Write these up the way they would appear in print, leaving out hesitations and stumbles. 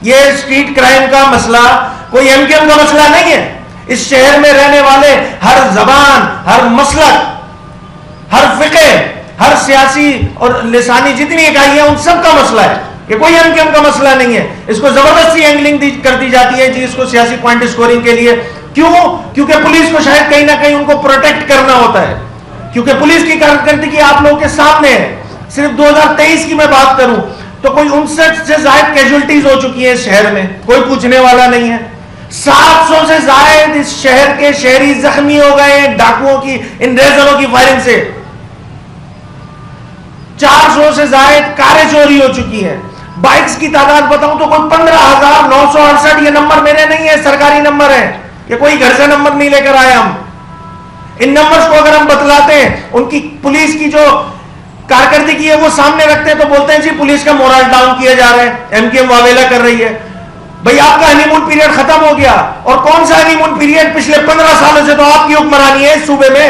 یہ street crime کا مسئلہ کوئی ایم کیو ایم کا مسئلہ نہیں ہے. اس شہر میں رہنے والے ہر زبان، ہر مسلک، ہر فقہ، ہر سیاسی اور لسانی جتنی اکائیاں ان سب کا مسئلہ ہے. یہ کوئی ایم کیو ایم کا مسئلہ نہیں ہے. اس کو زبردستی اینگلنگ کر دی جاتی ہے جی اس کو سیاسی پوائنٹ اسکورنگ کے لیے. کیوں؟ کیونکہ پولیس کو شاید کہیں نہ کہیں ان کو پروٹیکٹ کرنا ہوتا ہے، کیونکہ پولیس کی کارکردگی آپ لوگوں کے سامنے ہے. صرف 2023 کی میں بات کروں تو کوئی 59 سے زائد کیجولٹیز ہو چکی ہیں اس شہر میں، کوئی پوچھنے والا نہیں ہے. 700 سے زائد اس شہر کے شہری زخمی ہو گئے ہیں ڈاکوؤں کی ان ریزروں کی فائرنگ سے. 400 سے زائد کاریں چوری ہو چکی ہیں. بائکس کی تعداد بتاؤں تو کوئی 15,968. یہ نمبر میرے نہیں ہے، سرکاری نمبر ہے، یہ کوئی گھر سے نمبر نہیں لے کر آئے ہم. ان نمبرز کو اگر ہم بتلاتے ہیں، ان کی پولیس کی جو کارکردگی ہے وہ سامنے رکھتے ہیں تو بولتے ہیں جی پولیس کا مورال ڈاؤن کیا جا رہا ہے، ایم کیو ایم واویلا کر رہی ہے. بھئی آپ کا ہنی مون پیریڈ ختم ہو گیا. اور کون سا ہنی مون پیریڈ؟ پچھلے 15 سالوں سے تو آپ کی حکمرانی ہے اس صوبے میں.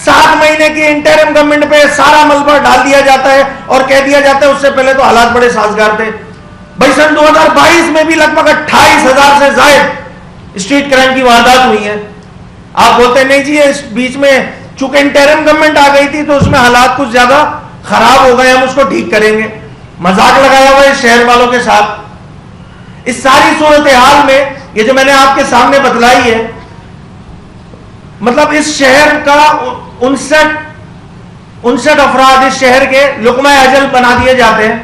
7 مہینے کی انٹرم گورنمنٹ پہ سارا ملبہ ڈال دیا جاتا ہے اور کہہ دیا جاتا ہے اس سے پہلے تو حالات بڑے سازگار تھے. بھئی سن 2022 میں بھی لگ بھگ 28,000 سے زائد اسٹریٹ کرائم کی واردات ہوئی ہیں. آپ بولتے ہیں نہیں جی اس بیچ میں چونکہ انٹرم گورنمنٹ آ گئی تھی تو اس میں حالات کچھ زیادہ خراب ہو گئے، ہم اس کو ٹھیک کریں گے. مذاق لگایا ہوا ہے شہر والوں کے ساتھ. اس ساری صورتحال میں یہ جو میں نے آپ کے سامنے بتلائی ہے، مطلب اس شہر کا 59 افراد اس شہر کے لقمہ اجل بنا دیے جاتے ہیں.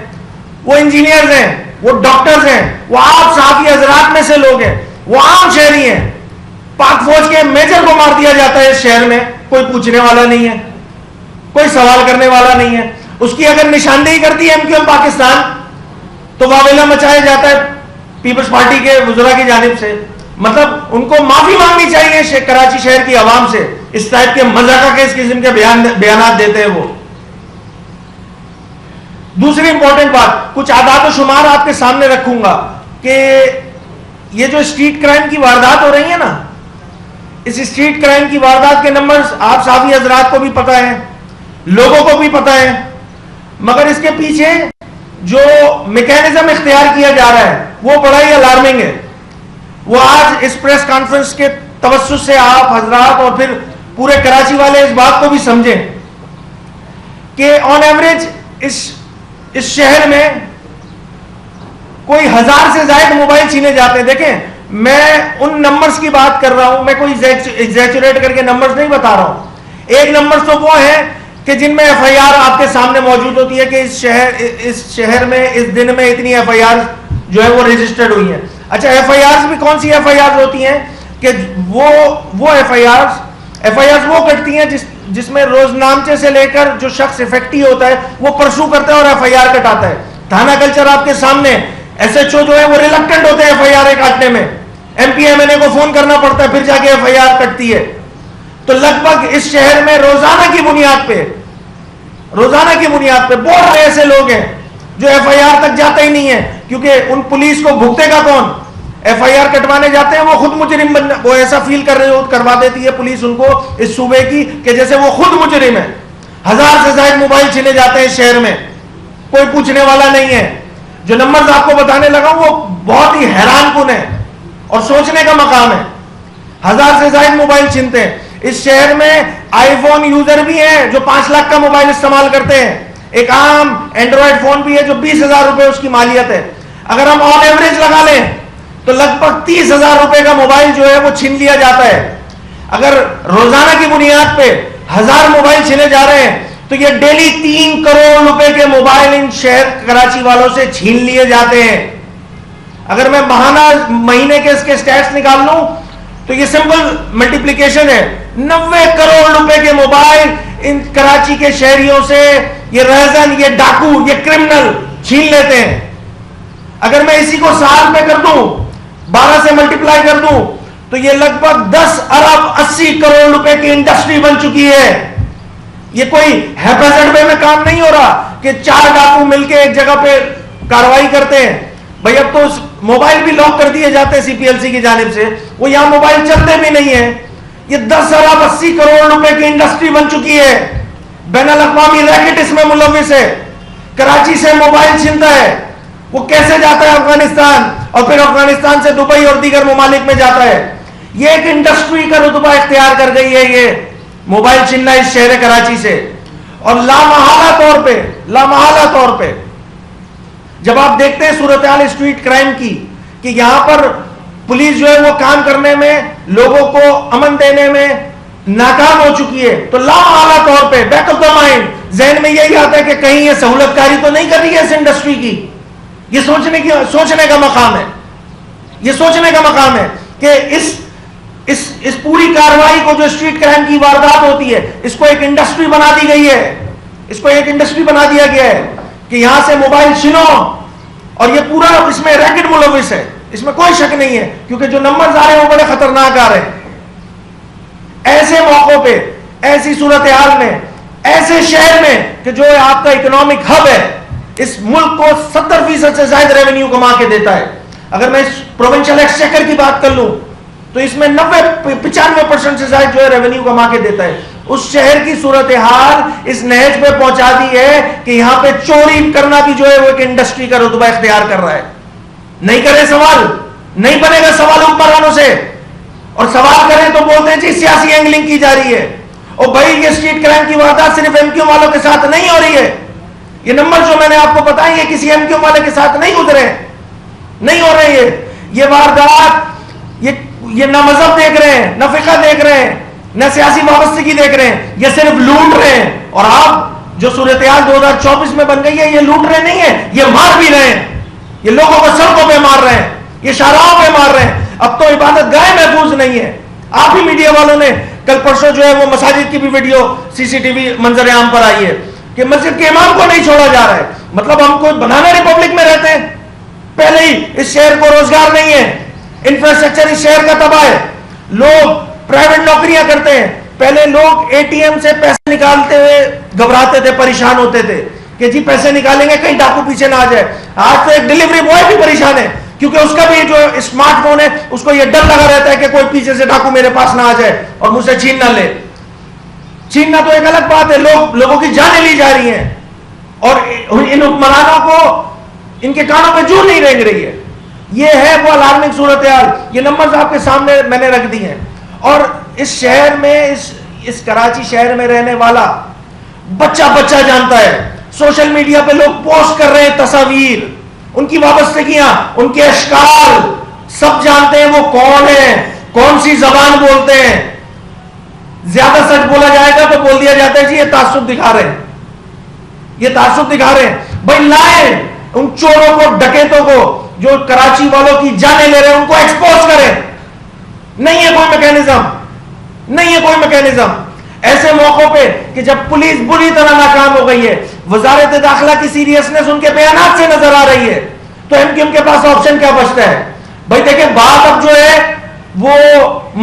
وہ انجینئرز ہیں، وہ ڈاکٹرز ہیں، وہ آپ صحافی حضرات میں سے لوگ ہیں، وہ عام شہری ہیں. پاک فوج کے میجر کو مار دیا جاتا ہے اس شہر میں، کوئی پوچھنے والا نہیں ہے، کوئی سوال کرنے والا نہیں ہے. اس کی اگر نشاندہی کرتی ہے ایم کیو ایم پاکستان تو واویلا مچایا جاتا ہے پیپلز پارٹی کے وزراء کی جانب سے. مطلب ان کو معافی مانگنی چاہیے کراچی شہر کی عوام سے، اس ٹائپ کے مذاقہ کے اس قسم کے بیانات دیتے ہیں وہ. دوسری امپورٹنٹ بات، کچھ اعداد و شمار آپ کے سامنے رکھوں گا کہ یہ جو اسٹریٹ کرائم کی واردات ہو رہی ہیں نا، اس اسٹریٹ کرائم کی واردات کے نمبرز آپ صحافی حضرات کو بھی پتہ ہے، لوگوں کو بھی پتہ ہے، مگر اس کے پیچھے جو میکینزم اختیار کیا جا رہا ہے وہ بڑا ہی الارمنگ ہے. وہ آج اس پریس کانفرنس کے توسط سے آپ حضرات اور پھر پورے کراچی والے اس بات کو بھی سمجھیں کہ آن ایوریج اس شہر میں کوئی 1000 سے زائد موبائل چھینے جاتے ہیں. دیکھیں میں ان نمبرز کی بات کر رہا ہوں، میں کوئی ایگزیجریٹ کر کے نمبرز نہیں بتا رہا ہوں. ایک نمبرز تو وہ ہیں کہ جن میں ایف آئی آر آپ کے سامنے موجود ہوتی ہے کہ اس شہر میں اس دن میں اتنی ایف آئی آر جو ہے وہ رجسٹرڈ ہوئی ہیں. اچھا ایف آئی آرز بھی کون سی ایف آئی آرز ہوتی ہیں کہ وہ ایف آئی آرز وہ کٹتی ہیں جس میں روز نامچے سے لے کر جو شخص افیکٹی ہوتا ہے وہ پرسو کرتا ہے اور ایف آئی آر کٹاتا ہے. تھانہ کلچر آپ کے سامنے، ایس ایچ او جو ہے وہ ریلکٹنٹ ہوتے ہیں ایف آئی آر کاٹنے میں، ایم پی ایم این اے کو فون کرنا پڑتا ہے پھر جا کے ایف آئی آر کٹتی ہے. تو لگ بھگ اس شہر میں روزانہ کی بنیاد پہ بہت سارے ایسے لوگ ہیں جو ایف آئی آر تک جاتے ہی نہیں ہے، کیونکہ ان پولیس کو بھگتے گا کون؟ ایف آئی آر کٹوانے جاتے ہیں وہ خود مجرم وہ ایسا فیل کروا دیتی ہے پولیس ان کو اس صوبے کی کہ جیسے وہ خود مجرم ہے. 1000 سے زائد موبائل چھینے جاتے ہیں شہر میں، کوئی پوچھنے والا نہیں ہے. جو نمبرز آپ کو بتانے لگا وہ بہت ہی حیران کن ہے اور سوچنے کا مقام ہے. 1000 سے زائد موبائل چھینتے ہیں. اس شہر میں آئی فون یوزر بھی ہیں جو 5 لاکھ کا موبائل استعمال کرتے ہیں. ایک عام اینڈرائڈ فون بھی ہے جو 20,000 روپے اس کی مالیت ہے. اگر ہم آن ایوریج لگا لیں تو لگ بھگ 30,000 روپے کا موبائل جو ہے وہ چھین لیا جاتا ہے. اگر روزانہ کی بنیاد پہ 1000 موبائل چھینے جا رہے ہیں تو یہ ڈیلی 3 کروڑ روپے کے موبائل ان شہر کراچی والوں سے چھین لیے جاتے ہیں. اگر میں مہینے کے اس کے سٹیٹس نکال لوں تو یہ سمپل ملٹیپلیکیشن ہے. 90 کروڑ روپے کے موبائل ان کراچی کے شہریوں سے یہ رہزن، یہ ڈاکو، یہ کرمنل چھین لیتے ہیں. اگر میں اسی کو سال میں کر دوں، 12 سے ملٹیپلائی کر دوں تو یہ لگ بھگ 10 ارب 80 کروڑ روپے کی انڈسٹری بن چکی ہے. یہ کوئی ہیپیزڈ وے میں کام نہیں ہو رہا کہ 4 ڈاکو مل کے ایک جگہ پہ کاروائی کرتے ہیں. بھئی اب تو موبائل بھی لاک کر دیے جاتے ہیں سی پی ایل سی کی جانب سے، وہ یہاں موبائل چلتے بھی نہیں ہیں. یہ 10 ارب 80 کروڑ روپے کی انڈسٹری بن چکی ہے. بین الاقوامی ریکٹ اس میں ملوث ہے. کراچی سے موبائل چھینتا ہے وہ کیسے جاتا ہے افغانستان اور پھر افغانستان سے دبئی اور دیگر ممالک میں جاتا ہے. یہ ایک انڈسٹری کا رتبہ اختیار کر گئی ہے یہ موبائل چننا اس شہر کراچی سے. اور لامحالہ طور پہ جب آپ دیکھتے ہیں صورتحال اسٹریٹ کرائم کی کہ یہاں پر پولیس جو ہے وہ کام کرنے میں لوگوں کو امن دینے میں ناکام ہو چکی ہے, تو لامحالہ طور پہ بیک آف دا مائنڈ ذہن میں یہی آتا ہے کہ کہیں یہ سہولت کاری تو نہیں کر رہی ہے اس انڈسٹری کی. یہ سوچنے کا مقام ہے, یہ سوچنے کا مقام ہے کہ اس پوری کارروائی کو جو اسٹریٹ کرائم کی واردات ہوتی ہے اس کو ایک انڈسٹری بنا دی گئی ہے, اس کو ایک انڈسٹری بنا دیا گیا ہے کہ یہاں سے موبائل چھینو, اور یہ پورا اس میں ریکٹ ملوث ہے, اس میں کوئی شک نہیں ہے کیونکہ جو نمبرز آ رہے ہیں وہ بڑے خطرناک آ رہے ہیں. ایسے موقعوں پہ, ایسی صورتحال میں, ایسے شہر میں کہ جو آپ کا اکنامک ہب ہے, اس ملک کو 70% سے زائد ریونیو کما کے دیتا ہے. اگر میں اس پروونشل ایکسچیکر کی بات کر لوں تو اس میں 95% سے زائد جو ہے ریونیو کما کے دیتا ہے. اس شہر کی صورتحال اس نہج پہ پہنچا دی ہے کہ یہاں پہ چوری کرنا بھی جو ہے وہ ایک انڈسٹری کا رتبہ اختیار کر رہا ہے. نہیں کرے سوال, نہیں بنے گا سوال حکمرانوں سے, اور سوال کریں تو بولتے ہیں جی سیاسی اینگلنگ کی جا رہی ہے. اور بھائی یہ اسٹریٹ کرائم کی واردات صرف ایم کیو والوں کے ساتھ نہیں ہو رہی ہے. یہ نمبر جو میں نے آپ کو بتایا یہ کسی ایم کیو والے کے ساتھ نہیں گزرے, نہیں ہو رہی ہے. یہ واردات یہ نہ مذہب دیکھ رہے ہیں, نہ فقہ دیکھ رہے ہیں, نہ سیاسی وابستگی دیکھ رہے ہیں, یہ صرف لوٹ رہے ہیں. اور آپ جو صورتحال 2024 میں بن گئی ہے, یہ لوٹ رہے نہیں ہیں, یہ مار بھی رہے ہیں. یہ لوگوں کو سڑکوں پہ مار رہے ہیں, یہ شاہراہوں پہ مار رہے ہیں. اب تو عبادت گاہیں محفوظ نہیں ہے. آپ ہی میڈیا والوں نے کل پرسوں جو ہے وہ مساجد کی بھی ویڈیو سی سی ٹی وی منظر عام پر آئی ہے کہ مسجد کے امام کو نہیں چھوڑا جا رہا ہے. مطلب ہم کوئی بنانا ریپبلک میں رہتے ہیں. پہلے ہی اس شہر کو روزگار نہیں ہے, انفراسٹرکچر اس شہر کا تباہ ہے, لوگ پرائیویٹ نوکریاں کرتے ہیں. پہلے لوگ اے ٹی ایم سے پیسے نکالتے ہوئے گھبراتے تھے, پریشان ہوتے تھے کہ جی پیسے نکالیں گے کہیں ڈاکو پیچھے نہ آ جائے. آج تو ایک ڈیلیوری بوائے بھی پریشان ہے کیونکہ اس کا بھی جو اسمارٹ فون ہے اس کو یہ ڈر لگا رہتا ہے کہ کوئی پیچھے سے ڈاکو میرے پاس نہ آ جائے اور مجھ سے چھین نہ لے. چھیننا تو ایک الگ بات ہے, لوگوں کی جانیں لی جا رہی ہیں اور ان حکمرانوں کو ان کے کانوں پہ جوں نہیں رینگ رہی ہے. یہ ہے وہ الارمنگ صورتحال. یہ نمبرز آپ کے سامنے میں نے رکھ دی ہیں. اور اس شہر میں, اس کراچی شہر میں رہنے والا بچہ جانتا ہے. سوشل میڈیا پہ لوگ پوسٹ کر رہے ہیں تصاویر, ان کی وابستگیاں, ان کے اشکال سب جانتے ہیں وہ کون ہیں, کون سی زبان بولتے ہیں. زیادہ سچ بولا جائے گا تو بول دیا جاتا ہے جی یہ تعصب دکھا رہے ہیں, یہ تعصب دکھا رہے ہیں. بھائی لائیں ان چوروں کو, ڈکیتوں کو جو کراچی والوں کی جانیں لے رہے ہیں, ان کو ایکسپوز کریں. نہیں ہے کوئی میکینزم, نہیں ہے کوئی میکینزم. ایسے موقعوں پہ کہ جب پولیس بری طرح ناکام ہو گئی ہے, وزارت داخلہ کی سیریسنس ان کے بیانات سے نظر آ رہی ہے, تو ایم کیو ایم کے پاس آپشن کیا بچتا ہے؟ بھائی دیکھیں بات اب جو ہے وہ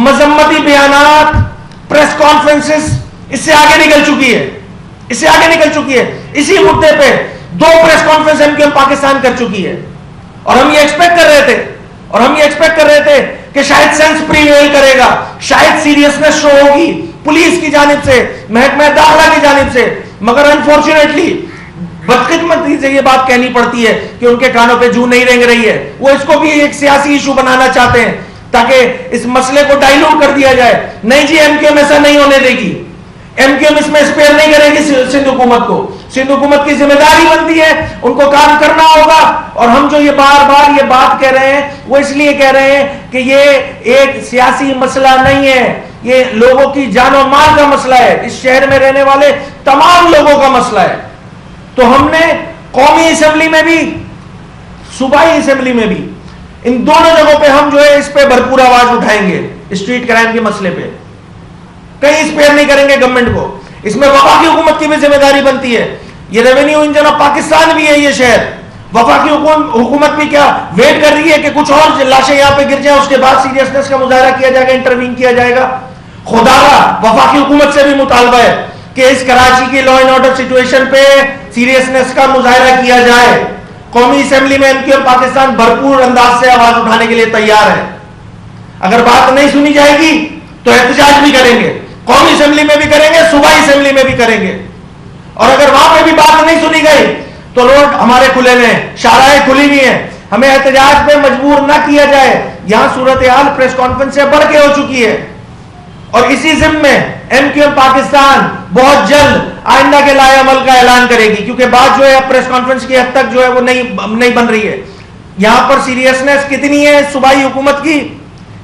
مذمتی بیانات, پریس کانفرنسز اس سے آگے نکل چکی ہے, اس سے آگے نکل چکی ہے. اسی مدے پہ 2 press conference M Q M Pakistan کر چکی ہے. اور ہم یہ ایکسپیکٹ کر رہے تھے کہ شاید سینس پریویل کرے گا, شاید سیریسنس شو ہوگی پولیس کی جانب سے, محکمہ داخلہ کی جانب سے. مگر انفارچونیٹلی بدقسمتی سے یہ بات کہنی پڑتی ہے کہ ان کے کانوں پہ جوں نہیں رینگ رہی ہے. وہ اس کو بھی ایک سیاسی ایشو بنانا چاہتے ہیں تاکہ اس مسئلے کو ڈائلوٹ کر دیا جائے. نہیں جی ایم کیو ایم ایسا نہیں ہونے دے گی, ایم کیو ایم اس میں اسپیئر نہیں کرے گی سندھ حکومت کو. سندھ حکومت کی ذمہ داری بنتی ہے, ان کو کام کرنا ہوگا. اور ہم جو یہ بار بار یہ بات کہہ رہے ہیں وہ اس لیے کہہ رہے ہیں کہ یہ ایک سیاسی مسئلہ نہیں ہے, یہ لوگوں کی جان و مال کا مسئلہ ہے, اس شہر میں رہنے والے تمام لوگوں کا مسئلہ ہے. تو ہم نے قومی اسمبلی میں بھی, صوبائی اسمبلی میں بھی, ان دونوں جگہوں پہ ہم جو ہے اس پہ بھرپور آواز اٹھائیں گے. اسٹریٹ کرائم کے مسئلے پہ کہیں اسپیئر نہیں کریں گے گورنمنٹ کو. اس میں وفاقی حکومت کی بھی ذمہ داری بنتی ہے. یہ ریونیو انجن آف پاکستان بھی ہے یہ شہر. وفاقی حکومت بھی کیا ویٹ کر رہی ہے کہ کچھ اور لاشیں یہاں پہ گر جائیں, اس کے بعد سیریسنس کا مظاہرہ کیا جائے گا, انٹروین کیا جائے گا. خدا کا وفاقی حکومت سے بھی مطالبہ ہے کہ اس کراچی کی لا اینڈ آرڈر سچویشن پہ سیریسنس کا مظاہرہ کیا جائے. قومی اسمبلی میں ایم کیو ایم پاکستان بھرپور انداز سے آواز اٹھانے کے لیے تیار ہے. اگر بات نہیں سنی جائے گی تو احتجاج بھی کریں گے, قومی اسمبلی میں بھی کریں گے, صوبائی اسمبلی میں بھی کریں گے. اور اگر وہاں پہ بھی بات نہیں سنی گئی تو روڈ ہمارے کھلے ہوئے ہیں, شاہراہیں کھلی ہوئی ہیں, ہمیں احتجاج پہ مجبور نہ کیا جائے. یہاں صورتحال پریس کانفرنس سے بڑھ کے ہو چکی ہے, اور اسی ضمن میں ایم کیو ایم پاکستان بہت جلد آئندہ کے لائے عمل کا اعلان کرے گی, کیونکہ بات جو ہے پریس کانفرنس کی حد تک جو ہے وہ نہیں بن رہی ہے. یہاں پر سیریسنس کتنی ہے صوبائی حکومت کی,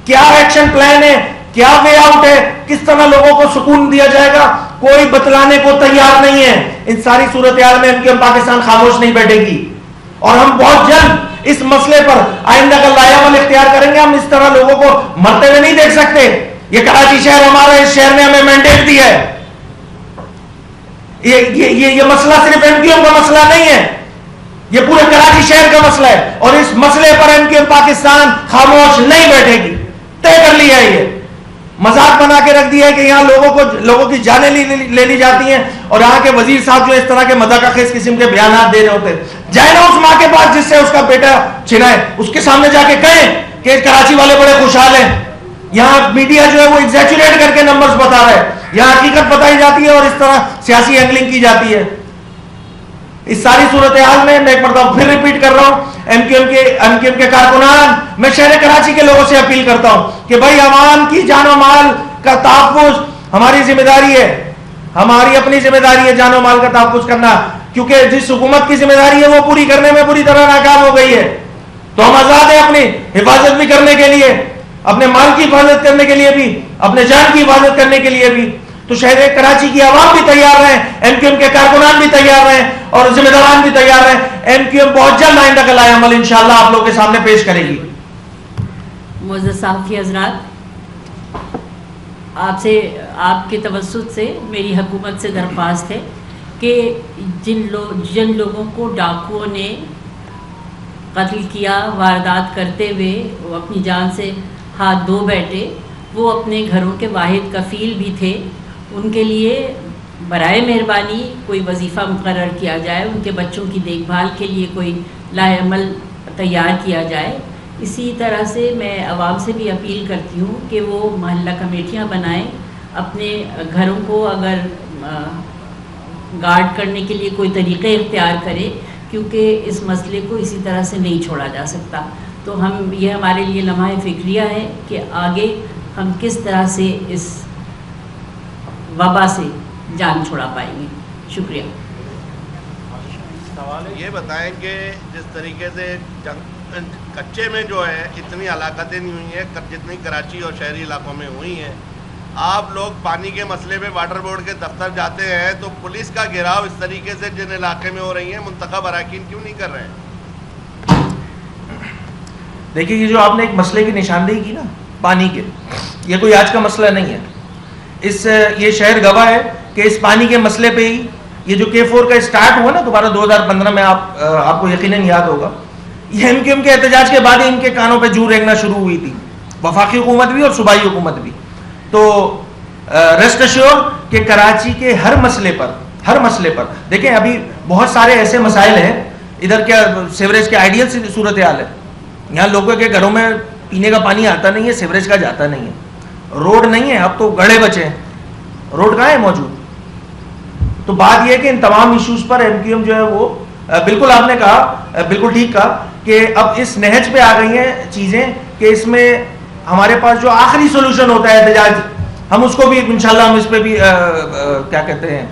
کیا ایکشن پلان ہے, کیا وے آؤٹ ہے, کس طرح لوگوں کو سکون دیا جائے گا, کوئی بتلانے کو تیار نہیں ہے. ان ساری صورتحال میں ایم کیو ایم پاکستان خاموش نہیں بیٹھے گی, اور ہم بہت جلد اس مسئلے پر آئندہ کا لائے عمل اختیار کریں گے. ہم اس طرح لوگوں کو مرتے ہوئے نہیں دیکھ سکتے. یہ کراچی شہر ہمارا, اس شہر نے ہمیں مینڈیٹ دیا ہے. یہ مسئلہ صرف ایم کیو ایم کا مسئلہ نہیں ہے, یہ پورے کراچی شہر کا مسئلہ ہے, اور اس مسئلے پر ایم کیو ایم پاکستان خاموش نہیں بیٹھے گی. طے کر لیا ہے, یہ مذاق بنا کے رکھ دیا ہے کہ یہاں لوگوں کی جانیں لے لی جاتی ہیں, اور یہاں کے وزیر صاحب جو اس طرح کے مذاقہ خیز قسم کے بیانات دے رہے ہوتے ہیں. جائے نا اس ماں کے پاس جس سے اس کا بیٹا چھنا ہے, اس کے سامنے جا کے کہیں کہ کراچی والے بڑے خوشحال ہیں. یہاں میڈیا جو ہے وہ ایگزیچوریٹ کر کے نمبرز بتا رہا ہے, یہاں حقیقت بتائی جاتی ہے اور اس طرح سیاسی اینگلنگ کی جاتی ہے. اس ساری صورتحال میں ایک مرتبہ پھر ریپیٹ کر رہا ہوں, ایم کیو ایم کے کارکنان, میں شہر کراچی کے لوگوں سے اپیل کرتا ہوں کہ بھائی عوام کی جان و مال کا تحفظ ہماری ذمہ داری ہے, ہماری اپنی ذمہ داری ہے جان و مال کا تحفظ کرنا, کیونکہ جس حکومت کی ذمہ داری ہے وہ پوری کرنے میں پوری طرح ناکام ہو گئی ہے. تو ہم آزاد ہیں اپنی حفاظت بھی کرنے کے لیے, اپنے مال کی حفاظت کرنے کے لیے بھی, اپنے جان کی حفاظت کرنے کے لیے بھی. تو شہر کراچی کی عوام بھی تیار رہیں, ایم کیو ایم کے کارکنان بھی تیار رہیں, اور ذمہ داران بھی تیار رہیں. ایم کیو ایم بہت جلد آئندہ کا لائے عمل انشاءاللہ آپ لوگوں کے سامنے پیش کرے گی. معزز صحافی حضرات, آپ کے توسط سے میری حکومت سے درخواست ہے کہ جن لوگوں کو ڈاکوؤں نے قتل کیا, واردات کرتے ہوئے وہ اپنی جان سے ہاتھ دھو بیٹھے, وہ اپنے گھروں کے واحد کفیل بھی تھے, ان کے لیے برائے مہربانی کوئی وظیفہ مقرر کیا جائے, ان کے بچوں کی دیکھ بھال کے لیے کوئی لائحہ عمل تیار کیا جائے. اسی طرح سے میں عوام سے بھی اپیل کرتی ہوں کہ وہ محلہ کمیٹیاں بنائیں, اپنے گھروں کو اگر گارڈ کرنے کے لیے کوئی طریقے اختیار کرے, کیونکہ اس مسئلے کو اسی طرح سے نہیں چھوڑا جا سکتا. تو یہ ہمارے لیے لمحہ فکریہ ہے کہ آگے ہم کس طرح سے اس وبا سے جان چھڑا پائیں گے. شکریہ. یہ بتائیں کہ جس طریقے سے کچے میں جو ہے اتنی ہلاکتیں نہیں ہوئی ہیں جتنی کراچی اور شہری علاقوں میں ہوئی ہیں, آپ لوگ پانی کے مسئلے پہ واٹر بورڈ کے دفتر جاتے ہیں تو پولیس کا گھیراؤ اس طریقے سے جن علاقے میں ہو رہی ہیں منتخب اراکین کیوں نہیں کر رہے ہیں؟ دیکھیے, یہ جو آپ نے ایک مسئلے کی نشاندہی کی نا پانی کے, یہ کوئی آج کا مسئلہ نہیں ہے. یہ شہر گواہ ہے کہ اس پانی کے مسئلے پہ ہی یہ جو K4 کا اسٹارٹ ہوا نا دوبارہ 2015 میں, آپ کو یقیناً یاد ہوگا, یہ ایم کیو ایم کے احتجاج کے بعد ہی ان کے کانوں پہ جوں رینگنا شروع ہوئی تھی, وفاقی حکومت بھی اور صوبائی حکومت بھی. تو ریسٹ ایشور کہ کراچی کے ہر مسئلے پر دیکھیں, ابھی بہت سارے ایسے مسائل ہیں, ادھر کیا سیوریج کے آئیڈیل صورتحال ہے, یہاں لوگوں کے گھروں میں پینے کا پانی آتا نہیں ہے, سیوریج کا جاتا نہیں ہے, روڈ نہیں ہے, اب تو گڑھے بچے ہیں, روڈ کہاں ہے موجود. تو بات یہ ہے کہ ان تمام ایشوز پر ایم کیو ایم جو ہے وہ بالکل, آپ نے کہا بالکل ٹھیک کہا کہ اب اس نہج پہ آ گئی ہیں چیزیں کہ اس میں ہمارے پاس جو آخری سولوشن ہوتا ہے احتجاج, ہم اس کو بھی انشاءاللہ ہم اس پہ بھی کیا کہتے ہیں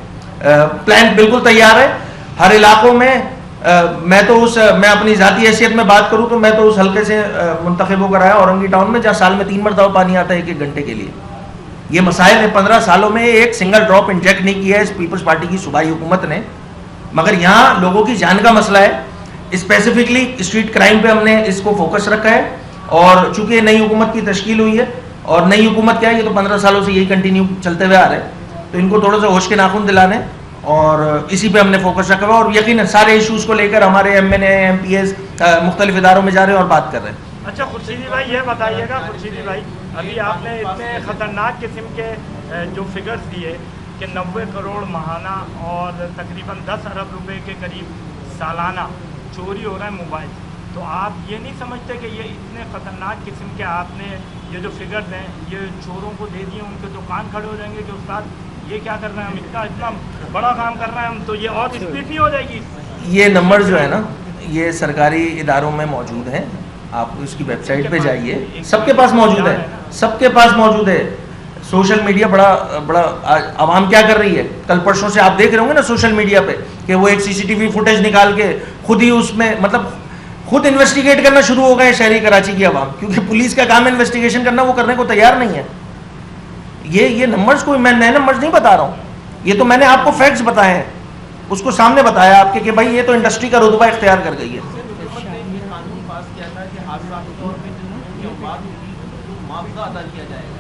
پلان بالکل تیار ہے. ہر علاقوں میں میں اپنی ذاتی حیثیت میں بات کروں تو میں تو اس حلقے سے منتخب ہو کر آیا اورنگی ٹاؤن میں, جہاں سال میں 3 مرتبہ پانی آتا ہے 1 گھنٹے کے لیے. یہ مسائل نے 15 سالوں میں ایک سنگل ڈراپ انجیکٹ نہیں کیا ہے اس پیپلز پارٹی کی صوبائی حکومت نے, مگر یہاں لوگوں کی جان کا مسئلہ ہے. اسپیسیفکلی اسٹریٹ کرائم پہ ہم نے اس کو فوکس رکھا ہے, اور چونکہ نئی حکومت کی تشکیل ہوئی ہے, اور نئی حکومت کیا ہے, یہ تو 15 سالوں سے یہی کنٹینیو چلتے ہوئے آ رہے ہیں, تو ان کو تھوڑا سا ہوش کے ناخن دلانے, اور اسی پہ ہم نے فوکس رکھا ہوا, اور یقیناً سارے ایشوز کو لے کر ہمارے M N A M P S مختلف اداروں میں جا رہے ہیں اور بات کر رہے ہیں. اچھا خورشیدی بھائی, یہ بتائیے گا خورشیدی بھائی, ابھی آپ نے اتنے خطرناک قسم کے جو فگرز دیے کہ 90 کروڑ ماہانہ اور تقریباً 10 ارب روپے کے قریب سالانہ چوری ہو رہا ہے موبائل, تو آپ یہ نہیں سمجھتے کہ یہ اتنے خطرناک قسم کے آپ نے یہ جو فگرز ہیں یہ چوروں کو دے دیے, ان کے دکان کھڑے ہو جائیں گے کہ استاد یہ کیا کر رہے ہیں, ہم اتنا بڑا کام کر رہے ہیں, ہم تو یہ اور اسپیڈ نہیں ہو جائے گی, یہ نمبر جو ہے نا یہ سرکاری اداروں میں موجود ہیں, آپ اس کی ویب سائٹ پہ جائیے, سب کے پاس موجود ہے, سب کے پاس موجود ہے. سوشل میڈیا بڑا عوام کیا کر رہی ہے, کل پرسوں سے آپ دیکھ رہے ہوں گے نا سوشل میڈیا پہ کہ وہ ایک CCTV فوٹیج نکال کے خود ہی اس میں مطلب خود انویسٹیگیٹ کرنا شروع ہو گئے شہری کراچی کی عوام, کیونکہ پولیس کا کام ہے انویسٹیگیشن کرنا, وہ کرنے کو تیار نہیں ہے. یہ نمبرز کوئی میں نئے نمبرز نہیں بتا رہا ہوں, یہ تو میں نے آپ کو فیکٹس بتائے ہیں, اس کو سامنے بتایا آپ کے کہ بھائی یہ تو انڈسٹری کا رتبہ اختیار کر گئی ہے. قانون پاس کیا تھا کہ حادثات طور پہ جن اوقات ہوگی معاوضہ ادا کیا جائے گا.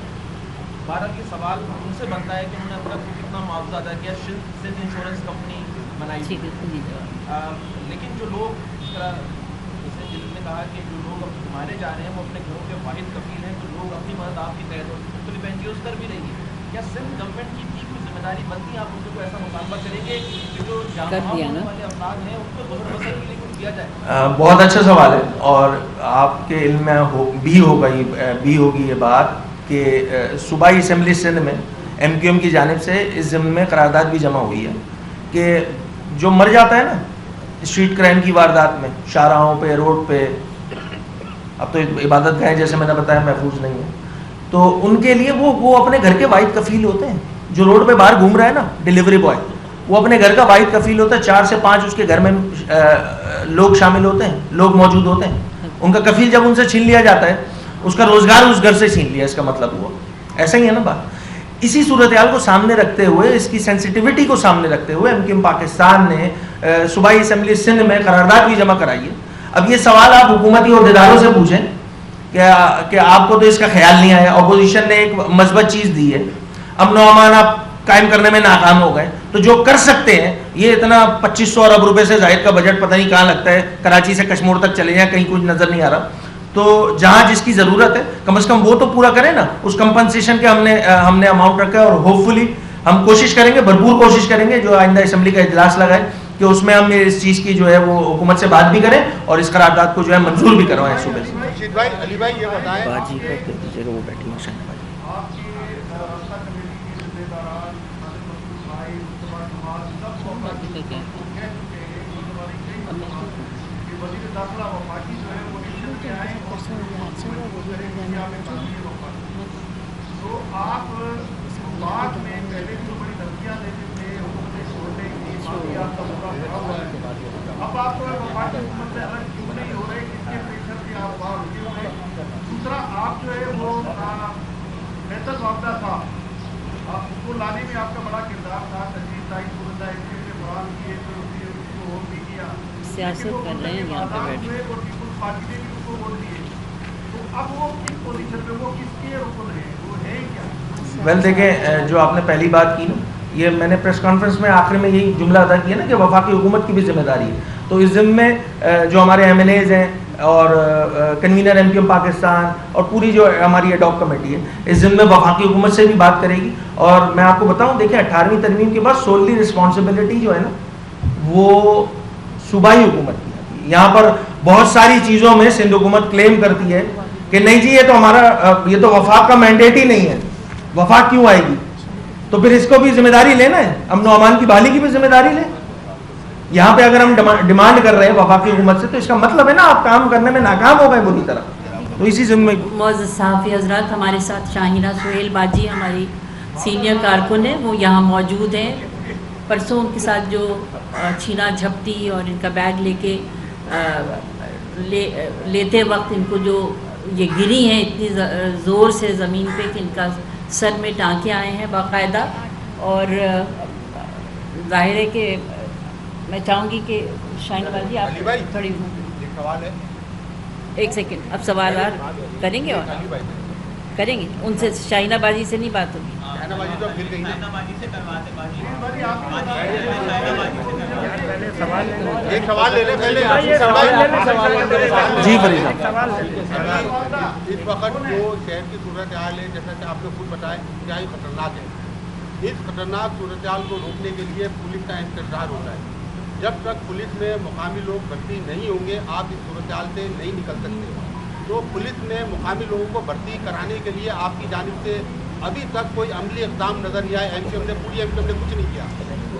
بہرحال یہ سوال ان سے بنتا ہے کہ انہوں نے اب تک کتنا معاوضہ ادا کیا. سندھ انشورنس کمپنی بنائی تھی, لیکن جو لوگ اس طرح جیسے جن نے کہا کہ جو لوگ اب مارے جا رہے ہیں وہ اپنے گھروں کے واحد کفیل ہیں, تو لوگ اپنی مدد آپ کی تحت مختلف NGOs کر بھی رہی ہیں. کیا سندھ گورنمنٹ کی کوئی ذمہ داری بنتی ہے, آپ ان کو ایسا مطالبہ کریں گے کہ جو جامعہ والے افراد ہیں ان کو گزر بسر کے لیے کچھ دیا جائے؟ بہت اچھا سوال ہے, اور آپ کے علم میں بھی ہوگی یہ بات کہ صوبائی اسمبلی سندھ میں MQM کی جانب سے اس ضمن میں قرارداد بھی جمع ہوئی ہے کہ جو مر جاتا ہے نا اسٹریٹ کرائم کی واردات میں, شاہراہوں پہ, روڈ پہ, اب تو عبادت گاہیں جیسے میں نے بتایا محفوظ نہیں ہے, تو ان کے لیے وہ اپنے گھر کے واحد کفیل ہوتے ہیں. جو روڈ پہ باہر گھوم رہا ہے نا ڈیلیوری بوائے, وہ اپنے گھر کا واحد کفیل ہوتا ہے. 4 سے 5 اس کے گھر میں لوگ شامل ہوتے ہیں, لوگ موجود ہوتے ہیں. ان کا کفیل جب ان سے چھین لیا جاتا ہے, اس کا روزگار اس گھر سے چھین لیا, اس کا مطلب ہوا. ایسا ہی ہے نا بات. اسی صورتحال کو سامنے رکھتے ہوئے, اس کی سینسٹیوٹی کو سامنے رکھتے ہوئے MQM پاکستان نے صوبائی اسمبلی سندھ میں قرارداد بھی جمع کرائی ہے. اب یہ سوال آپ حکومتی عہدیداروں سے پوچھیں کہ آپ کو تو اس کا خیال نہیں آیا, اپوزیشن نے ایک مثبت چیز دی ہے, امن و امان آپ قائم کرنے میں ناکام ہو گئے, تو جو کر سکتے ہیں, یہ اتنا 2500 ارب روپے سے زائد کا بجٹ پتہ نہیں کہاں لگتا ہے, کراچی سے کشمیر تک چلے جائیں کہیں کچھ نظر نہیں آ رہا. تو جہاں جس کی ضرورت ہے کم از کم وہ تو پورا کریں نا. اس کمپنسیشن کے ہم نے اماؤنٹ رکھا ہے, اور ہوپ فلی ہم کوشش کریں گے, بھرپور کوشش کریں گے, جو آئندہ اسمبلی کا اجلاس لگائے کہ اس میں ہم اس چیز کی جو ہے وہ حکومت سے بات بھی کریں اور اس قرارداد کو جو ہے منظور بھی کروائیں صوبے سے. علی بھائی یہ بتائیں, تو آپ بعد میں پہلے جو بڑی دھمکیاں دیتے تھے چھوڑنے کی, اب آپ وفاقی حکومت سے الگ کیوں نہیں ہو رہے, کس کے پریشر سے آپ باہر رکے ہوئے. دوسرا آپ جو ہے وہ بہتر معاملہ تھا, اس کو لانے میں آپ کا بڑا کردار تھا. تجویز تائی صورت کے قرآن کی اس کو ووٹ بھی کیا, سیاست کر رہے ہیں یہاں پہ بیٹھے. اور پیپلز پارٹی نے بھی اس کو ووٹ دیے, تو اب وہ کس پوزیشن پہ, وہ کس کے رکن ہے, وہ ہے کیا؟ ویل دیکھیں, جو آپ نے پہلی بات کی نا, یہ میں نے پریس کانفرنس میں آخر میں یہی جملہ ادا کیا نا کہ وفاقی حکومت کی بھی ذمہ داری ہے. تو اس ضمن میں جو ہمارے MNAs ہیں اور کنوینر MQM پاکستان اور پوری جو ہماری ایڈاک کمیٹی ہے, اس ضمن میں وفاقی حکومت سے بھی بات کرے گی. اور میں آپ کو بتاؤں, دیکھیں 18ویں ترمیم کے بعد سوللی رسپانسبلٹی جو ہے نا وہ صوبائی حکومت کی آتی ہے. یہاں پر بہت ساری چیزوں میں سندھ حکومت کلیم کرتی ہے کہ نہیں جی یہ تو ہمارا, یہ تو وفاق کا مینڈیٹ ہی نہیں ہے, وفاق کیوں آئے گی. تو پھر اس کو بھی ذمہ داری لینا ہے, امن و امان کی بحالی کی بھی ذمہ داری لیں. یہاں پہ اگر ہم ڈیمانڈ کر رہے ہیں وفاقی حکومت سے, تو اس کا مطلب ہے نا آپ کام کرنے میں ناکام ہو گئے بری طرح. تو اسی ذمہ معزز صحافی حضرات, ہمارے ساتھ شاہینہ سہیل باجی ہماری سینئر کارکن ہیں, وہ یہاں موجود ہیں. پرسوں ان کے ساتھ جو چھینا جھپٹی اور ان کا بیگ لے کے لیتے وقت ان کو جو یہ گری ہیں اتنی زور سے زمین پہ کہ ان کا سر میں ٹانکے آئے ہیں باقاعدہ. اور ظاہر ہے کہ میں چاہوں گی کہ شاہین باجی آپ تھوڑی سوال ہے, ایک سیکنڈ, اب سوالات کریں گے اور کریں گے ان سے. شاہینہ باجی سے نہیں بات ہوگی, ایک سوال لے لیں پہلے. جی فرید اس وقت جو شہر کی صورتحال ہے, جیسا کہ آپ نے خود بتایا, انتہائی خطرناک ہے. اس خطرناک صورتحال کو روکنے کے لیے پولیس کا انتظار ہوتا ہے. جب تک پولیس میں مقامی لوگ بھرتی نہیں ہوں گے, آپ اس صورتحال سے نہیں نکل سکتے. تو پولیس میں مقامی لوگوں کو بھرتی کرانے کے لیے آپ کی جانب سے ابھی تک کوئی عملی اقدام نظر نہیں آیا. MQM نے, پوری MQM نے کچھ نہیں کیا.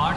8